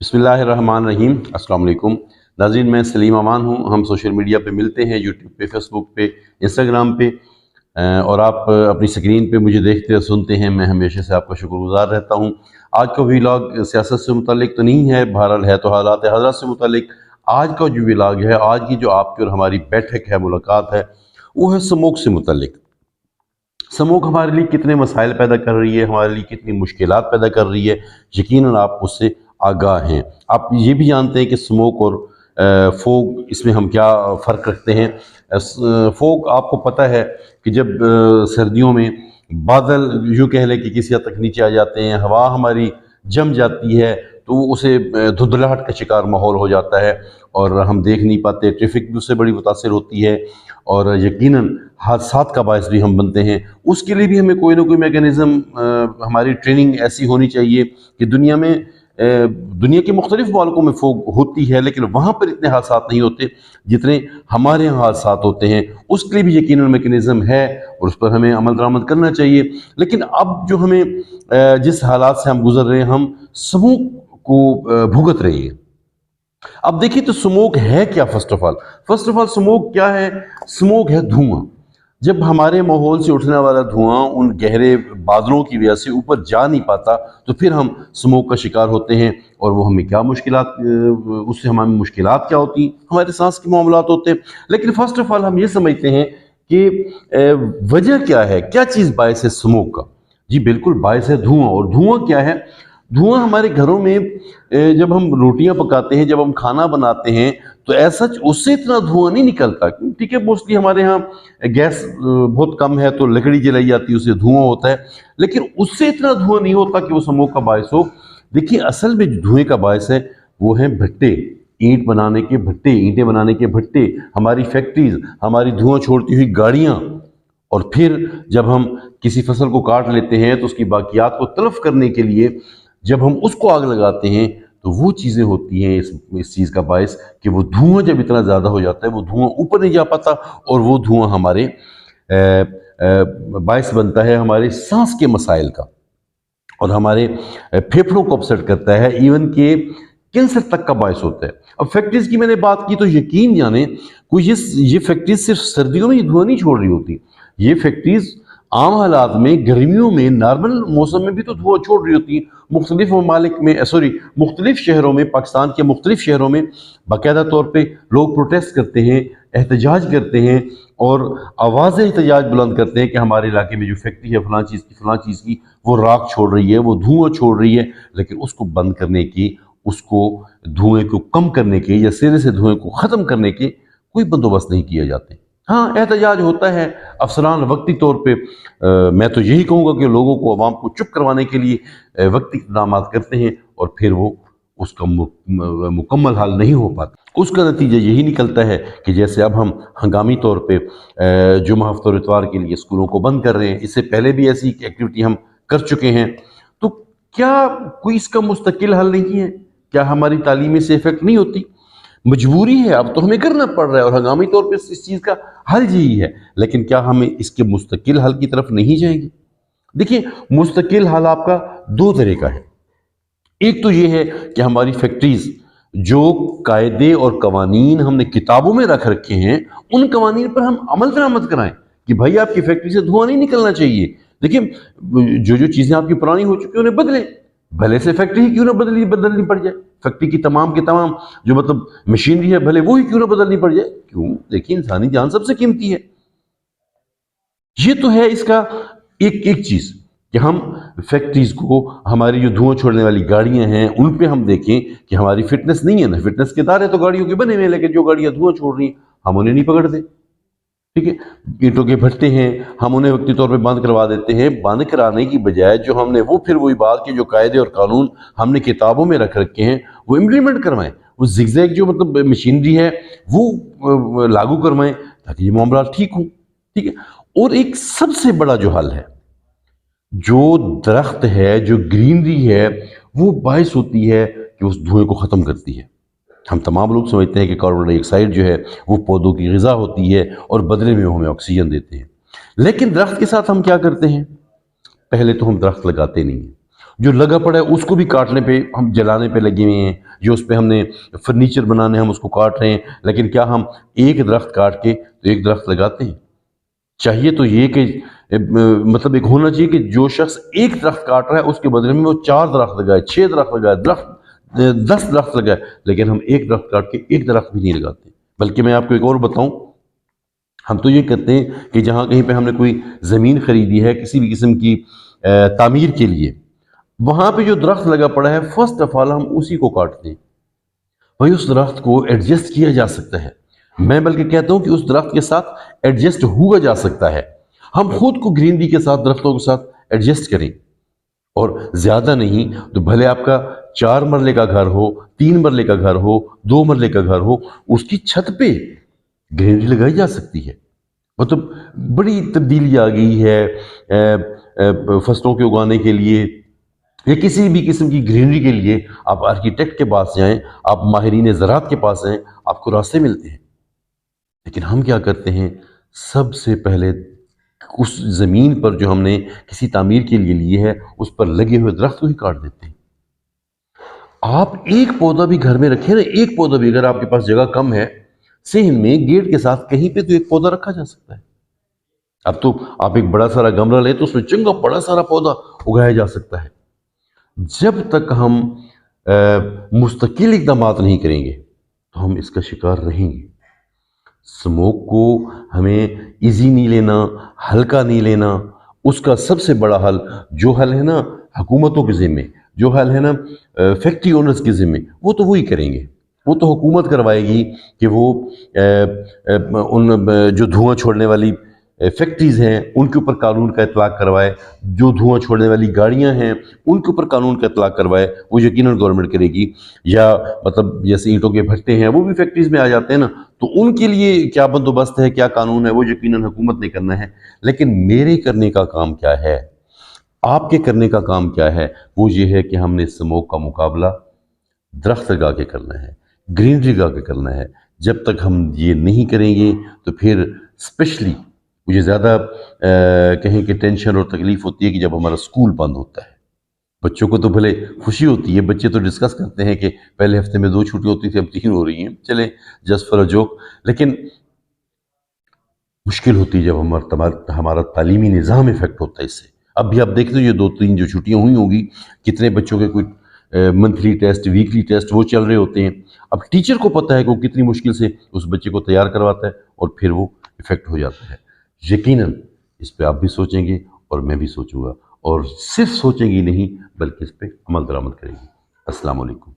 बिस्मिल्लाहिर्रहमानिर्रहीम। अस्सलाम वालेकुम नाज़रीन, मैं सलीम अमान हूँ। हम सोशल मीडिया पे मिलते हैं, यूट्यूब पे, फेसबुक पे, इंस्टाग्राम पे, और आप अपनी स्क्रीन पे मुझे देखते और सुनते हैं। मैं हमेशा से आपका शुक्रगुज़ार रहता हूँ। आज का व्लॉग सियासत से मुतालिक तो नहीं है, बहरहाल है तो हालात हज़रत से मुतालिक। आज का जो व्लॉग है, आज की जो आपकी और हमारी बैठक है, मुलाकात है, वो है स्मोक से मुतालिक। स्मोक हमारे लिए कितने मसाइल पैदा कर रही है, हमारे लिए कितनी मुश्किलात पैदा कर रही है, यकीनन आप उससे आगाह हैं। आप ये भी जानते हैं कि स्मोक और फोग, इसमें हम क्या फ़र्क रखते हैं। फोग आपको पता है कि जब सर्दियों में बादल यूँ कह लें कि किसी हद तक नीचे आ जाते हैं, हवा हमारी जम जाती है, तो उसे धुंधलाहट का शिकार माहौल हो जाता है और हम देख नहीं पाते। ट्रैफिक भी उससे बड़ी मुतासिर होती है और यकीनन हादसात का बायस भी हम बनते हैं। उसके लिए भी हमें कोई ना कोई मैकेनिज़्म, हमारी ट्रेनिंग ऐसी होनी चाहिए कि दुनिया के मुख्तलिफ मुल्कों में फोग होती है, लेकिन वहाँ पर इतने हादसात नहीं होते जितने हमारे यहाँ हादसात होते हैं। उसके लिए भी यकीनन मैकेनिज़्म है और उस पर हमें अमल दरामद करना चाहिए। लेकिन अब जो हमें जिस हालात से हम गुजर रहे हैं, हम स्मोक को भुगत रहे हैं। अब देखिए तो स्मोक है क्या। फर्स्ट ऑफ ऑल स्मोक क्या है? स्मोक है धुआं। जब हमारे माहौल से उठने वाला धुआं उन गहरे बादलों की वजह से ऊपर जा नहीं पाता, तो फिर हम स्मोक का शिकार होते हैं और वो हमें क्या मुश्किलात, उससे हमारी मुश्किलात क्या होती, हमारे सांस के मामलात होते हैं। लेकिन फर्स्ट ऑफ ऑल हम ये समझते हैं कि वजह क्या है, क्या चीज़ बायस है स्मोक का। जी बिल्कुल, बायस है धुआं। और धुआं क्या है? धुआं हमारे घरों में जब हम रोटियां पकाते हैं, जब हम खाना बनाते हैं, तो ऐसा उससे इतना धुआं नहीं निकलता। ठीक है, मोस्टली हमारे यहाँ गैस बहुत कम है तो लकड़ी जलाई जाती है, उससे धुआं होता है, लेकिन उससे इतना धुआं नहीं होता कि वो स्मोक का बायस हो। देखिए असल में जो धुएं का बायस है वो है भट्टे, ईंट बनाने के भट्टे, ईंटें बनाने के भट्टे, हमारी फैक्ट्रीज, हमारी धुआं छोड़ती हुई गाड़ियाँ। और फिर जब हम किसी फसल को काट लेते हैं तो उसकी बाकियात को तलफ करने के लिए जब हम उसको आग लगाते हैं, तो वो चीज़ें होती हैं इस चीज़ का बायस कि वो धुआं जब इतना ज़्यादा हो जाता है, वो धुआं ऊपर नहीं जा पाता और वो धुआं हमारे बायस बनता है हमारे सांस के मसाइल का और हमारे फेफड़ों को अपसेट करता है, इवन के कैंसर तक का बायस होता है। अब फैक्ट्रीज की मैंने बात की तो यकीन जाने कोई ये फैक्ट्रीज सिर्फ सर्दियों में ही धुआं नहीं छोड़ रही होती। ये फैक्ट्रीज आम हालात में, गर्मियों में, नॉर्मल मौसम में भी तो धुआं छोड़ रही होती है। मुख्तलिफ ममालिक में, मुख्तलिफ शहरों में, पाकिस्तान के मुख्तलिफ शहरों में बाकायदा तौर पे लोग प्रोटेस्ट करते हैं, एहतजाज करते हैं और आवाज़ एहतजाज बुलंद करते हैं कि हमारे इलाके में जो फैक्ट्री है फलां चीज़ की वो राख छोड़ रही है, वो धुआं छोड़ रही है। लेकिन उसको बंद करने की, उसको धुएं को कम करने के या सिरे से धुएं को ख़त्म करने के कोई बंदोबस्त नहीं किए जाते। हाँ, एहतजाज होता है अफसरान वक्ती तौर पे। मैं तो यही कहूँगा कि लोगों को, अवाम को चुप करवाने के लिए वक्ती इक़दाम करते हैं और फिर वो उसका मुकम्मल हल नहीं हो पाता। उसका नतीजा यही निकलता है कि जैसे अब हम हंगामी तौर पे जुमा, हफ्ता और इतवार के लिए स्कूलों को बंद कर रहे हैं। इससे पहले भी ऐसी एक्टिविटी हम कर चुके हैं। तो क्या कोई इसका मुस्तकिल हल नहीं है? क्या हमारी तालीम से इफेक्ट नहीं होती? मजबूरी है, अब तो हमें करना पड़ रहा है और हंगामी तौर पे इस चीज़ का हल यही है। लेकिन क्या हमें इसके मुस्तकिल हल की तरफ नहीं जाएंगे? देखिए, मुस्तकिल हल आपका दो तरह का है। एक तो ये है कि हमारी फैक्ट्रीज जो कायदे और कवानीन हमने किताबों में रख रखे हैं, उन कवानीन पर हम अमल दरामद कराएं कि भाई आपकी फैक्ट्री से धुआं नहीं निकलना चाहिए। देखिए, जो चीज़ें आपकी पुरानी हो चुकी हैं उन्हें बदलें, भले से फैक्ट्री ही क्यों ना बदलनी पड़ जाए। फैक्ट्री की तमाम जो मतलब मशीनरी है, भले वो ही क्यों ना बदलनी पड़ जाए। क्यों? देखिए, इंसानी जान सबसे कीमती है। ये तो है इसका एक चीज़ कि हम फैक्ट्रीज को, हमारी जो धुआं छोड़ने वाली गाड़ियां हैं उन पे हम देखें कि हमारी फिटनेस नहीं है ना। फिटनेस के दायरे तो गाड़ियों के बने हुए हैं, लेकिन जो गाड़ियां धुआं छोड़ रही हैं हम उन्हें नहीं पकड़ते। ठीक है, ईंटों के भट्टे हैं, हम उन्हें वक्ती तौर पे बंद करवा देते हैं। बंद कराने की बजाय जो हमने फिर वही बात के जो कायदे और कानून हमने किताबों में रख रखे हैं वो इम्प्लीमेंट करवाएं। वो जिगजैग जो मतलब मशीनरी है वो लागू करवाएं ताकि ये मामला ठीक हो। ठीक है, और एक सबसे बड़ा जो हल है, जो दरख्त है, जो ग्रीनरी है, वो बायस होती है कि उस धुएं को ख़त्म करती है। हम तमाम लोग समझते हैं कि कार्बन डाइऑक्साइड जो है वो पौधों की ग़िज़ा होती है और बदले में वो हमें ऑक्सीजन देते हैं। लेकिन दरख्त के साथ हम क्या करते हैं? पहले तो हम दरख्त लगाते नहीं हैं। جو لگا پڑا ہے اس کو بھی کاٹنے پہ، ہم جلانے پہ لگے ہوئے ہیں، جو اس پہ ہم نے فرنیچر بنانے ہم اس کو کاٹ رہے ہیں، لیکن کیا ہم ایک درخت کاٹ کے تو ایک درخت لگاتے ہیں؟ چاہیے تو یہ کہ مطلب ایک ہونا چاہیے کہ جو شخص ایک درخت کاٹ رہا ہے اس کے بدلے میں وہ 4 درخت لگائے، 6 درخت لگائے، 10 درخت لگائے، لیکن ہم ایک درخت کاٹ کے ایک درخت بھی نہیں لگاتے۔ بلکہ میں آپ کو ایک اور بتاؤں، ہم تو یہ کرتے ہیں کہ جہاں کہیں پہ ہم نے کوئی زمین خریدی ہے کسی بھی قسم کی تعمیر کے لیے، وہاں پہ جو درخت لگا پڑا ہے فرسٹ آف آل ہم اسی کو کاٹتے ہیں۔ بھائی اس درخت کو ایڈجسٹ کیا جا سکتا ہے، میں بلکہ کہتا ہوں کہ اس درخت کے ساتھ ایڈجسٹ ہوا جا سکتا ہے۔ ہم خود کو گرینری کے ساتھ، درختوں کے ساتھ ایڈجسٹ کریں، اور زیادہ نہیں تو بھلے آپ کا 4 مرلے کا گھر ہو، 3 مرلے کا گھر ہو، 2 مرلے کا گھر ہو، اس کی چھت پہ گرینری لگائی جا سکتی ہے۔ مطلب بڑی تبدیلی آ گئی ہے فصلوں کے اگانے کے لیے یا کسی بھی قسم کی گرینری کے لیے۔ آپ آرکیٹیکٹ کے پاس جائیں، آپ ماہرین زراعت کے پاس جائیں، آپ کو راستے ملتے ہیں۔ لیکن ہم کیا کرتے ہیں، سب سے پہلے اس زمین پر جو ہم نے کسی تعمیر کے لیے لی ہے اس پر لگے ہوئے درخت کو ہی کاٹ دیتے ہیں۔ آپ ایک پودا بھی گھر میں رکھیں نا، ایک پودا بھی، اگر آپ کے پاس جگہ کم ہے، صحن میں گیٹ کے ساتھ کہیں پہ تو ایک پودا رکھا جا سکتا ہے۔ اب تو آپ ایک بڑا سارا گملہ لیں تو اس میں چنگا بڑا سارا پودا اگایا جا سکتا ہے۔ جب تک ہم مستقل اقدامات نہیں کریں گے تو ہم اس کا شکار رہیں گے۔ سموک کو ہمیں ایزی نہیں لینا، ہلکا نہیں لینا۔ اس کا سب سے بڑا حل، جو حل ہے نا حکومتوں کے ذمے، جو حل ہے نا فیکٹری اونرز کے ذمے، وہ تو وہی کریں گے۔ وہ تو حکومت کروائے گی کہ وہ ان جو دھواں چھوڑنے والی فیکٹریز ہیں ان کے اوپر قانون کا اطلاق کروائے، جو دھواں چھوڑنے والی گاڑیاں ہیں ان کے اوپر قانون کا اطلاق کروائے، وہ یقیناً گورنمنٹ کرے گی۔ یا مطلب جیسے اینٹوں کے بھٹے ہیں وہ بھی فیکٹریز میں آ جاتے ہیں نا، تو ان کے لیے کیا بندوبست ہے، کیا قانون ہے، وہ یقیناً حکومت نے کرنا ہے۔ لیکن میرے کرنے کا کام کیا ہے، آپ کے کرنے کا کام کیا ہے؟ وہ یہ ہے کہ ہم نے اسموک کا مقابلہ درخت لگا کے کرنا ہے، گرینری لگا کے کرنا ہے۔ جب تک ہم یہ نہیں کریں گے تو پھر اسپیشلی مجھے زیادہ کہیں کہ ٹینشن اور تکلیف ہوتی ہے کہ جب ہمارا سکول بند ہوتا ہے۔ بچوں کو تو بھلے خوشی ہوتی ہے، بچے تو ڈسکس کرتے ہیں کہ پہلے ہفتے میں 2 چھٹی ہوتی تھی اب 3 ہو رہی ہیں، چلیں جسٹ فار اے جوک۔ لیکن مشکل ہوتی ہے جب ہمارا تعلیمی نظام افیکٹ ہوتا ہے اس سے۔ اب بھی آپ دیکھ لو یہ 2-3 جو چھٹیاں ہوئی ہوں گی، کتنے بچوں کے کوئی منتھلی ٹیسٹ، ویکلی ٹیسٹ وہ چل رہے ہوتے ہیں۔ اب ٹیچر کو پتہ ہے کہ وہ کتنی مشکل سے اس بچے کو تیار کرواتا ہے اور پھر وہ افیکٹ ہو جاتا ہے۔ یقیناً اس پہ آپ بھی سوچیں گے اور میں بھی سوچوں گا، اور صرف سوچیں گی نہیں بلکہ اس پہ عمل درآمد کریں گے۔ السلام علیکم۔